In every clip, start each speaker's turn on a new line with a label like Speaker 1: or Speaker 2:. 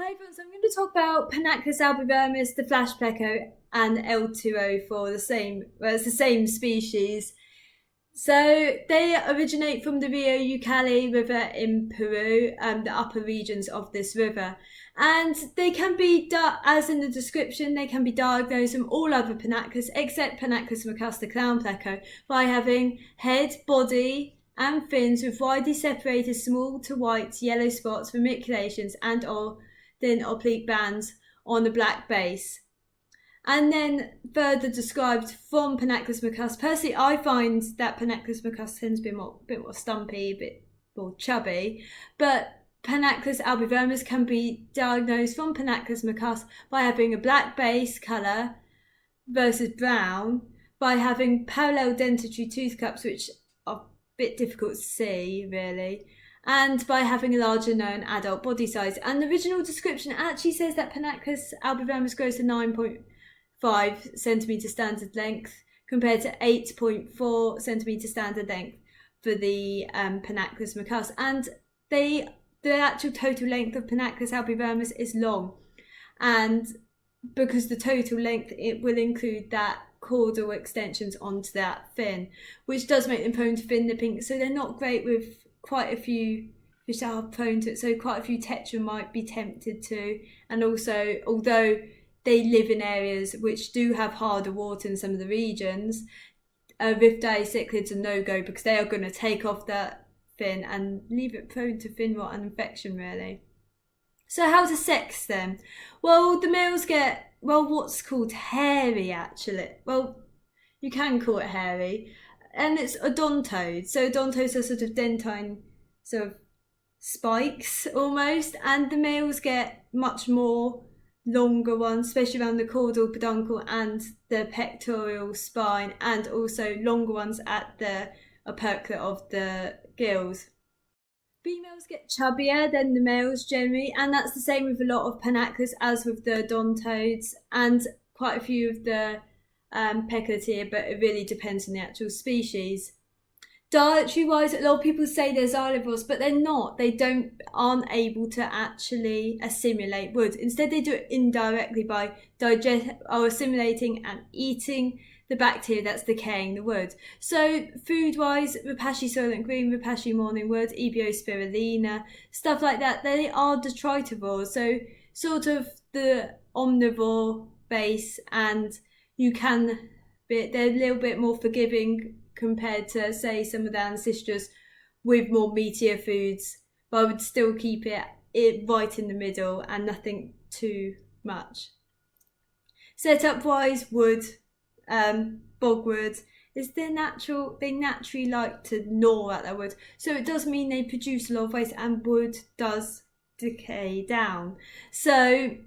Speaker 1: Hi everyone, so I'm going to talk about Panaqolus albivermis, the Flash Pleco, and L204, it's the same species. So they originate from the Rio Ucayali River in Peru, the upper regions of this river. And they can be, as in the description, they can be diagnosed from all other Panaqolus except Panaqolus macusta clown pleco by having head, body, and fins with widely separated small to white yellow spots, vermiculations, and or thin oblique bands on a black base. And then further described from Panaqolus macusta. Personally, I find that Panaqolus macusta tends to be a bit more stumpy, a bit more chubby, but Panaqolus albivermis can be diagnosed from Panaqolus macusta by having a black base colour versus brown, by having parallel dentary tooth cups, which are a bit difficult to see really, and by having a larger known adult body size. And the original description actually says that Panaqolus albivermis grows to 9.5 centimetre standard length compared to 8.4 centimetre standard length for the Panaqolus macusta. And the actual total length of Panaqolus albivermis is long, and because the total length, it will include that caudal extensions onto that fin, which does make them prone to fin nipping. So they're not great with quite a few fish that are prone to it. So quite a few tetra might be tempted to. And also, although they live in areas which do have harder water in some of the regions, Rifdae cichlids are no-go because they are going to take off that fin and leave it prone to fin rot and infection really. So how to sex them? Well, the males get, what's called hairy actually. Well, you can call it hairy. And it's odontodes. So odontodes are sort of dentine sort of spikes almost. And the males get much more longer ones, especially around the caudal, peduncle and the pectoral spine, and also longer ones at the operculum of the gills. Females get chubbier than the males generally, and that's the same with a lot of Panaqolus as with the odontodes and quite a few of the Peculatia, but it really depends on the actual species. Dietary wise, a lot of people say they're xylivores, but they're not. They aren't able to actually assimilate wood. Instead, they do it indirectly by assimilating and eating the bacteria that's decaying the wood. So food-wise, Rapace soylent green, Rapace morning wood, Ebiospirulina, stuff like that, they are detritivores. So sort of the omnivore base, and they're a little bit more forgiving compared to, say, some of the ancestors with more meatier foods, but I would still keep it right in the middle and nothing too much. Setup wise, wood, bogwood is they naturally like to gnaw at their wood, so it does mean they produce a lot of waste and wood does decay down. So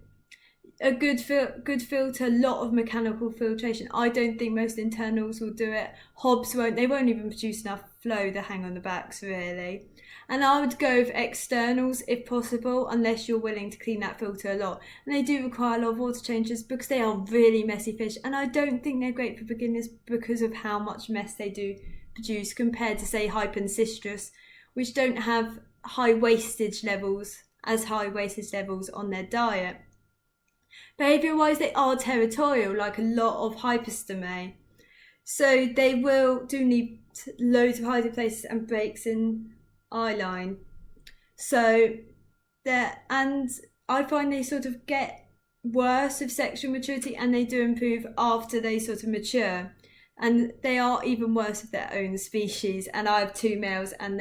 Speaker 1: a good filter, a lot of mechanical filtration. I don't think most internals will do it. Hobs won't. They won't even produce enough flow to hang on the backs really. And I would go with externals if possible, unless you're willing to clean that filter a lot. And they do require a lot of water changes because they are really messy fish. And I don't think they're great for beginners because of how much mess they do produce compared to, say, Hypostominae, which don't have high wastage levels on their diet. Behaviour-wise, they are territorial, like a lot of Hypostominae. So they will need loads of hiding places and breaks in eye line. And I find they sort of get worse with sexual maturity, and they do improve after they sort of mature. And they are even worse with their own species. And I have two males, and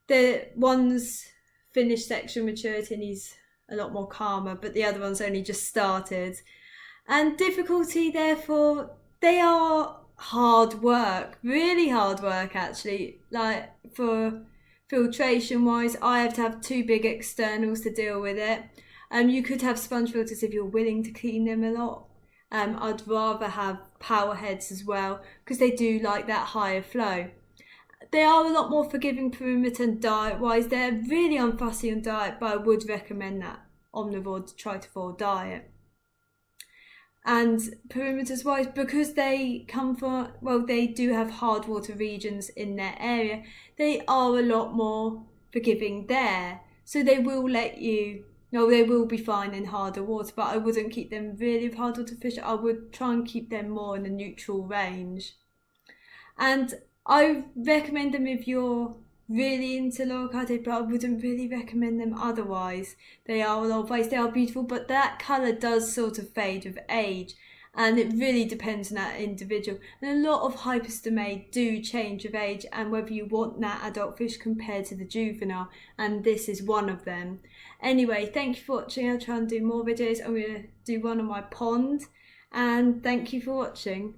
Speaker 1: the one's finished sexual maturity and he's a lot more calmer, but the other one's only just started. And difficulty, therefore, they are hard work, really hard work actually. Like for filtration wise, I have to have two big externals to deal with it. You could have sponge filters if you're willing to clean them a lot. I'd rather have power heads as well because they do like that higher flow. They are a lot more forgiving perimeter and diet-wise. They're really unfussy on diet, but I would recommend that omnivore detritivore diet. And perimeters-wise, because they they do have hard water regions in their area, they are a lot more forgiving there. So they will let you No, they will be fine in harder water, but I wouldn't keep them really hard water fish. I would try and keep them more in the neutral range. And I recommend them if you're really into loricate, but I wouldn't really recommend them otherwise. They are a lot of ways, they are beautiful, but that colour does sort of fade with age. And it really depends on that individual. And a lot of Hypostominae do change with age and whether you want that adult fish compared to the juvenile, and this is one of them. Anyway, thank you for watching. I'll try and do more videos. I'm going to do one on my pond, and thank you for watching.